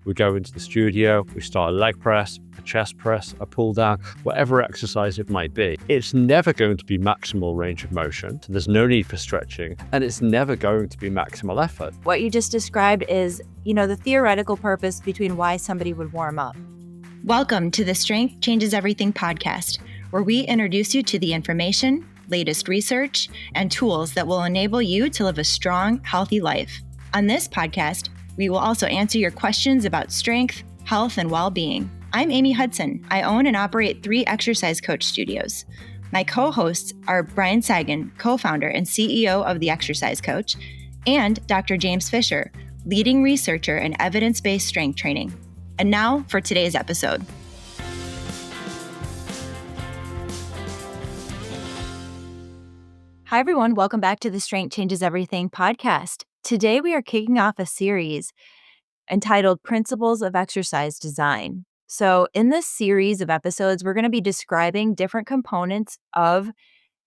We go into the studio, we start a leg press, a chest press, a pull down, whatever exercise it might be. It's never going to be maximal range of motion. So there's no need for stretching, and it's never going to be maximal effort. What you just described is, the theoretical purpose between why somebody would warm up. Welcome to the Strength Changes Everything podcast, where we introduce you to the information, latest research, and tools that will enable you to live a strong, healthy life. On this podcast, we will also answer your questions about strength, health, and well-being. I'm Amy Hudson. I own and operate 3 exercise coach studios. My co-hosts are Brian Sagan, co-founder and CEO of The Exercise Coach, and Dr. James Fisher, leading researcher in evidence-based strength training. And now for today's episode. Hi, everyone. Welcome back to the Strength Changes Everything podcast. Today, we are kicking off a series entitled Principles of Exercise Design. So in this series of episodes, we're going to be describing different components of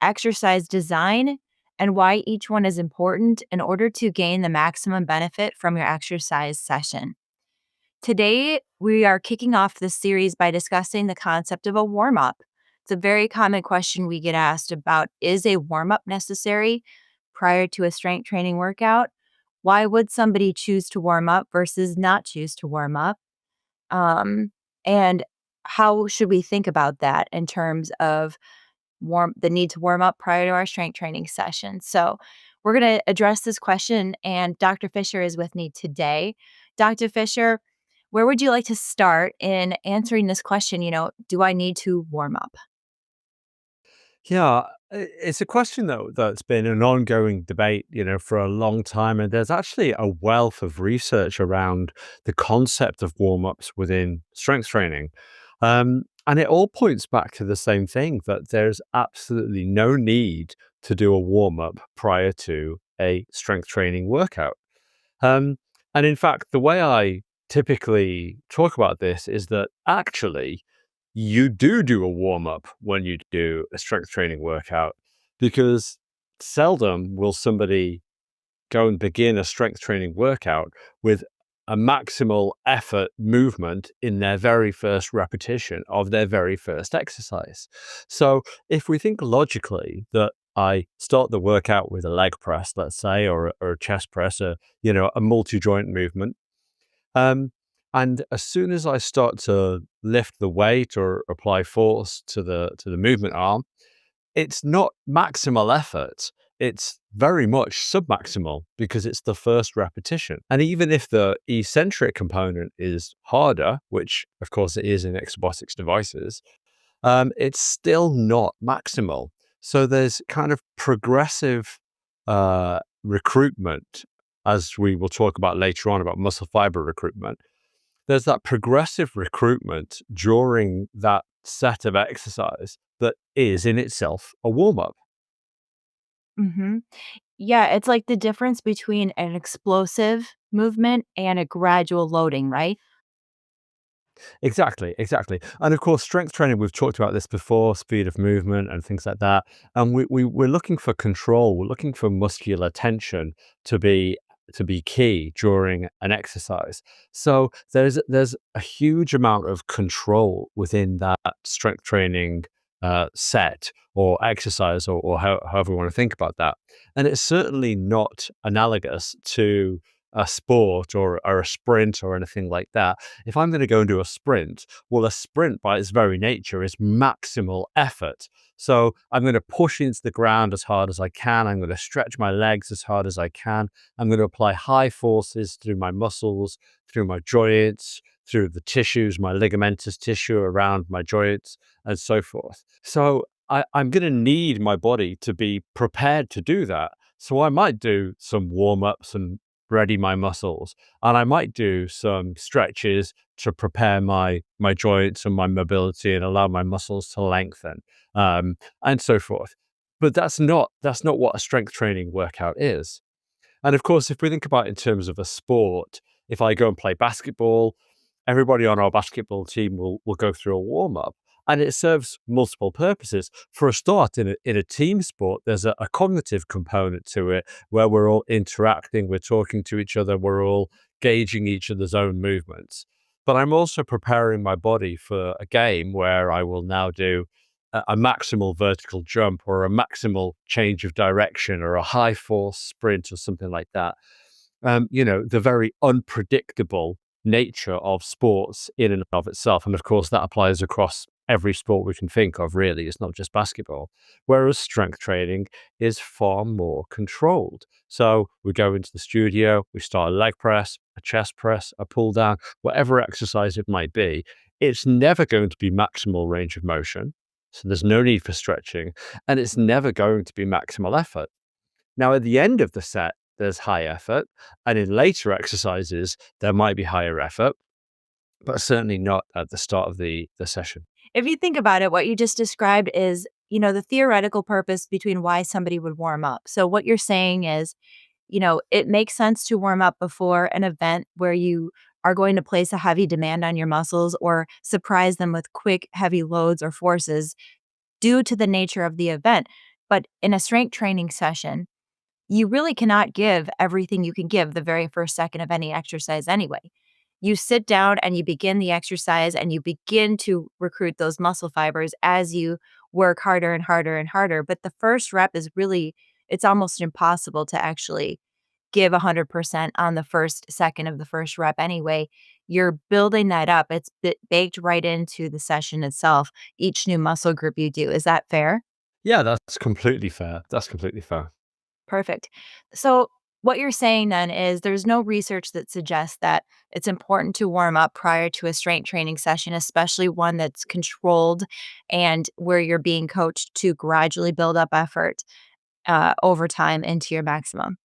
exercise design and why each one is important in order to gain the maximum benefit from your exercise session. Today, we are kicking off this series by discussing the concept of a warm-up. It's a very common question we get asked about, is a warm-up necessary prior to a strength training workout? Why would somebody choose to warm up versus not choose to warm up? And how should we think about that in terms of the need to warm up prior to our strength training session? So we're going to address this question, and Dr. Fisher is with me today. Dr. Fisher, where would you like to start in answering this question? Do I need to warm up? Yeah, it's a question though that's been an ongoing debate, for a long time, and there's actually a wealth of research around the concept of warm-ups within strength training. And it all points back to the same thing, that there's absolutely no need to do a warm-up prior to a strength training workout. And in fact, the way I typically talk about this is that actually you do a warm-up when you do a strength training workout, because seldom will somebody go and begin a strength training workout with a maximal effort movement in their very first repetition of their very first exercise. So if we think logically that I start the workout with a leg press, let's say, or a chest press, a multi-joint movement, and as soon as I start to lift the weight or apply force to the movement arm, it's not maximal effort. It's very much submaximal because it's the first repetition. And even if the eccentric component is harder, which of course it is in exobotics devices, it's still not maximal. So there's kind of progressive recruitment, as we will talk about later on about muscle fiber recruitment. There's that progressive recruitment during that set of exercise that is in itself a warm-up. Mm-hmm. Yeah, it's like the difference between an explosive movement and a gradual loading, right? Exactly. And of course, strength training, we've talked about this before, speed of movement and things like that. And we're looking for control. We're looking for muscular tension to be key during an exercise. So there's a huge amount of control within that strength training set or exercise, or however we want to think about that. And it's certainly not analogous to a sport or a sprint or anything like that. If I'm going to go and do a sprint, well, a sprint by its very nature is maximal effort. So I'm going to push into the ground as hard as I can. I'm going to stretch my legs as hard as I can. I'm going to apply high forces through my muscles, through my joints, through the tissues, my ligamentous tissue around my joints, and so forth. So I'm going to need my body to be prepared to do that. So I might do some warm-ups and ready my muscles, and I might do some stretches to prepare my joints and my mobility and allow my muscles to lengthen, and so forth. But that's not what a strength training workout is. And of course, if we think about it in terms of a sport, if I go and play basketball, everybody on our basketball team will go through a warm-up. And it serves multiple purposes. For a start, in a team sport, there's a cognitive component to it where we're all interacting, we're talking to each other, we're all gauging each other's own movements. But I'm also preparing my body for a game where I will now do a maximal vertical jump or a maximal change of direction or a high force sprint or something like that. The very unpredictable nature of sports in and of itself. And of course, that applies across every sport we can think of, really. It's not just basketball. Whereas strength training is far more controlled. So we go into the studio, we start a leg press, a chest press, a pull down, whatever exercise it might be. It's never going to be maximal range of motion. So there's no need for stretching, and it's never going to be maximal effort. Now, at the end of the set, there's high effort, and in later exercises, there might be higher effort, but certainly not at the start of the session. If you think about it, what you just described is, the theoretical purpose between why somebody would warm up. So what you're saying is, it makes sense to warm up before an event where you are going to place a heavy demand on your muscles or surprise them with quick, heavy loads or forces due to the nature of the event. But in a strength training session, you really cannot give everything you can give the very first second of any exercise anyway. You sit down and you begin the exercise and you begin to recruit those muscle fibers as you work harder and harder and harder. But the first rep is really, it's almost impossible to actually give 100% on the first second of the first rep anyway. You're building that up. It's baked right into the session itself, each new muscle group you do. Is that fair? Yeah, that's completely fair. That's completely fair. Perfect. So, what you're saying then is there's no research that suggests that it's important to warm up prior to a strength training session, especially one that's controlled and where you're being coached to gradually build up effort over time into your maximum.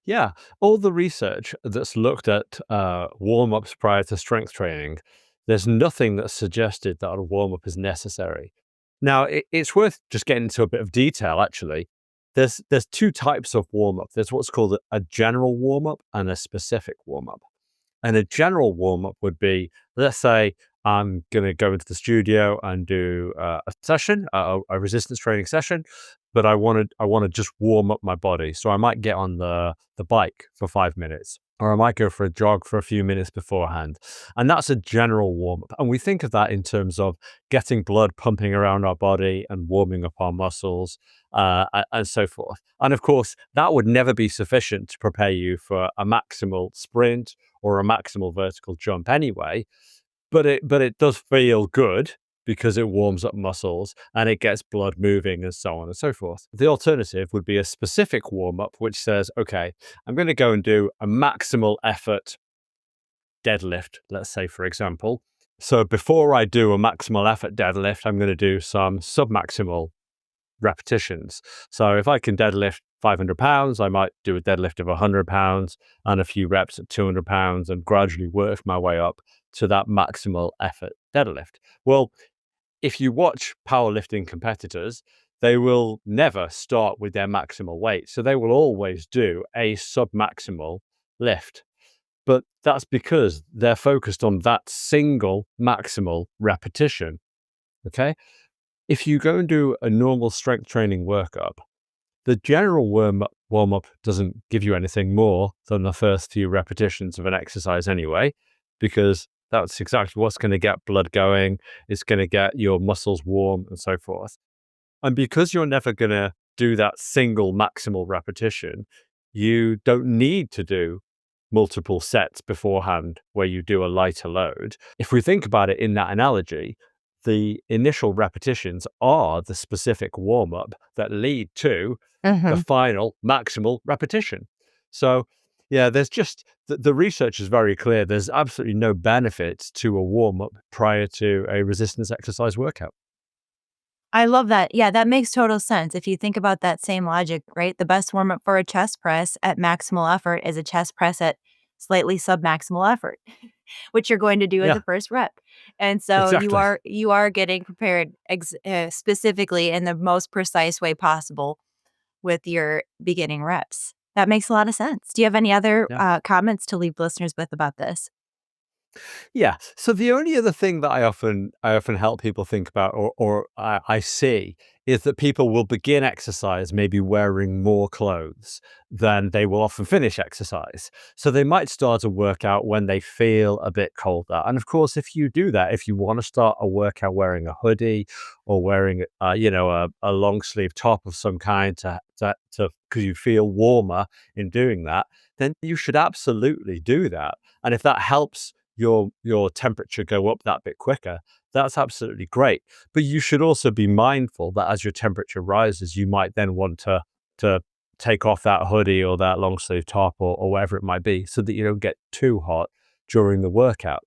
Yeah, all the research that's looked at warm-ups prior to strength training, there's nothing that suggested that a warm-up is necessary. Now, it's worth just getting into a bit of detail, actually. There's two types of warm-up. There's what's called a general warm-up and a specific warm-up. And a general warm-up would be, let's say I'm going to go into the studio and do a session, a resistance training session, but I want to just warm up my body. So I might get on the bike for 5 minutes, or I might go for a jog for a few minutes beforehand. And that's a general warm-up. And we think of that in terms of getting blood pumping around our body and warming up our muscles, and so forth. And of course, that would never be sufficient to prepare you for a maximal sprint or a maximal vertical jump anyway. But it does feel good because it warms up muscles and it gets blood moving and so on and so forth. The alternative would be a specific warm-up, which says, okay, I'm going to go and do a maximal effort deadlift, let's say, for example. So before I do a maximal effort deadlift, I'm going to do some submaximal repetitions. So if I can deadlift 500 pounds, I might do a deadlift of 100 pounds and a few reps at 200 pounds and gradually work my way up to that maximal effort deadlift. Well, if you watch powerlifting competitors, they will never start with their maximal weight. So they will always do a submaximal lift. But that's because they're focused on that single maximal repetition. Okay. If you go and do a normal strength training workup, the general warm-up doesn't give you anything more than the first few repetitions of an exercise anyway, because that's exactly what's going to get blood going. It's going to get your muscles warm and so forth. And because you're never going to do that single maximal repetition, you don't need to do multiple sets beforehand where you do a lighter load. If we think about it in that analogy, the initial repetitions are the specific warm-up that lead to the final maximal repetition. So yeah, there's just the research is very clear. There's absolutely no benefit to a warm-up prior to a resistance exercise workout. I love that. Yeah, that makes total sense. If you think about that same logic, right? The best warm up for a chest press at maximal effort is a chest press at slightly submaximal effort, which you're going to do as Yeah, a first rep. And so you exactly. are getting prepared specifically in the most precise way possible with your beginning reps. That makes a lot of sense. Do you have any other Yeah. comments to leave listeners with about this? Yeah. So the only other thing that I often help people think about, or I see, is that people will begin exercise maybe wearing more clothes than they will often finish exercise. So they might start a workout when they feel a bit colder. And of course, if you do that, if you want to start a workout wearing a hoodie or wearing, a long sleeve top of some kind because you feel warmer in doing that, then you should absolutely do that. And if that helps your temperature go up that bit quicker, that's absolutely great. But you should also be mindful that as your temperature rises, you might then want to take off that hoodie or that long sleeve top or whatever it might be, so that you don't get too hot during the workout.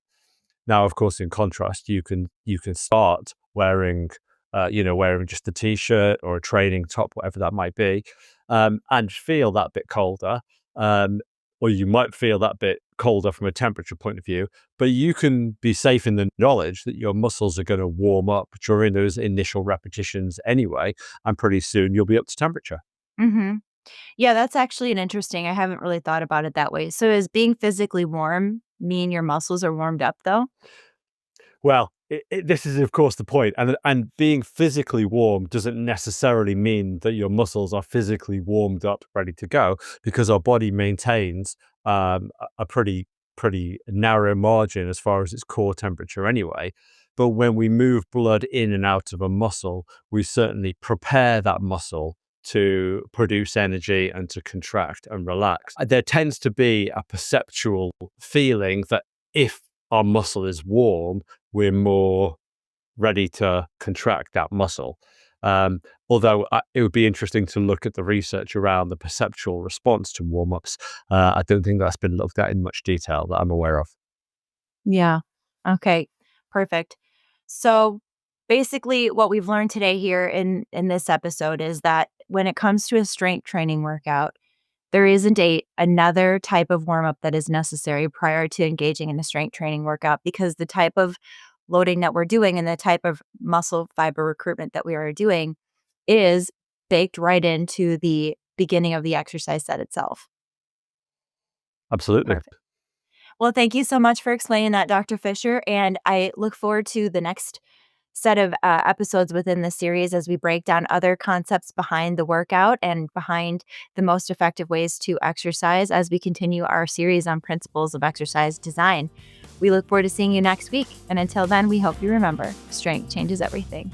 Now, of course, in contrast, you can start wearing wearing just a t-shirt or a training top, whatever that might be, and feel that bit colder. Or you might feel that bit colder from a temperature point of view, but you can be safe in the knowledge that your muscles are going to warm up during those initial repetitions anyway, and pretty soon you'll be up to temperature. Mm-hmm. Yeah, that's actually an interesting. I haven't really thought about it that way. So, is being physically warm mean your muscles are warmed up, though? Well, this is, of course, the point. And being physically warm doesn't necessarily mean that your muscles are physically warmed up, ready to go, because our body maintains a pretty narrow margin as far as its core temperature anyway. But when we move blood in and out of a muscle, we certainly prepare that muscle to produce energy and to contract and relax. There tends to be a perceptual feeling that if our muscle is warm, we're more ready to contract that muscle. Although it would be interesting to look at the research around the perceptual response to warm-ups. I don't think that's been looked at in much detail that I'm aware of. Yeah. Okay. Perfect. So basically what we've learned today here in this episode is that when it comes to a strength training workout, there isn't another type of warm up that is necessary prior to engaging in a strength training workout, because the type of loading that we're doing and the type of muscle fiber recruitment that we are doing is baked right into the beginning of the exercise set itself. Absolutely. Perfect. Well, thank you so much for explaining that, Dr. Fisher. And I look forward to the next set of episodes within the series as we break down other concepts behind the workout and behind the most effective ways to exercise as we continue our series on principles of exercise design. We look forward to seeing you next week. And until then, we hope you remember, strength changes everything.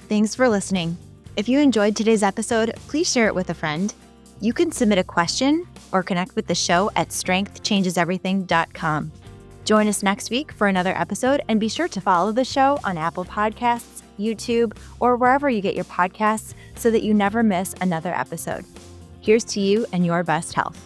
Thanks for listening. If you enjoyed today's episode, please share it with a friend. You can submit a question or connect with the show at strengthchangeseverything.com. Join us next week for another episode, and be sure to follow the show on Apple Podcasts, YouTube, or wherever you get your podcasts so that you never miss another episode. Here's to you and your best health.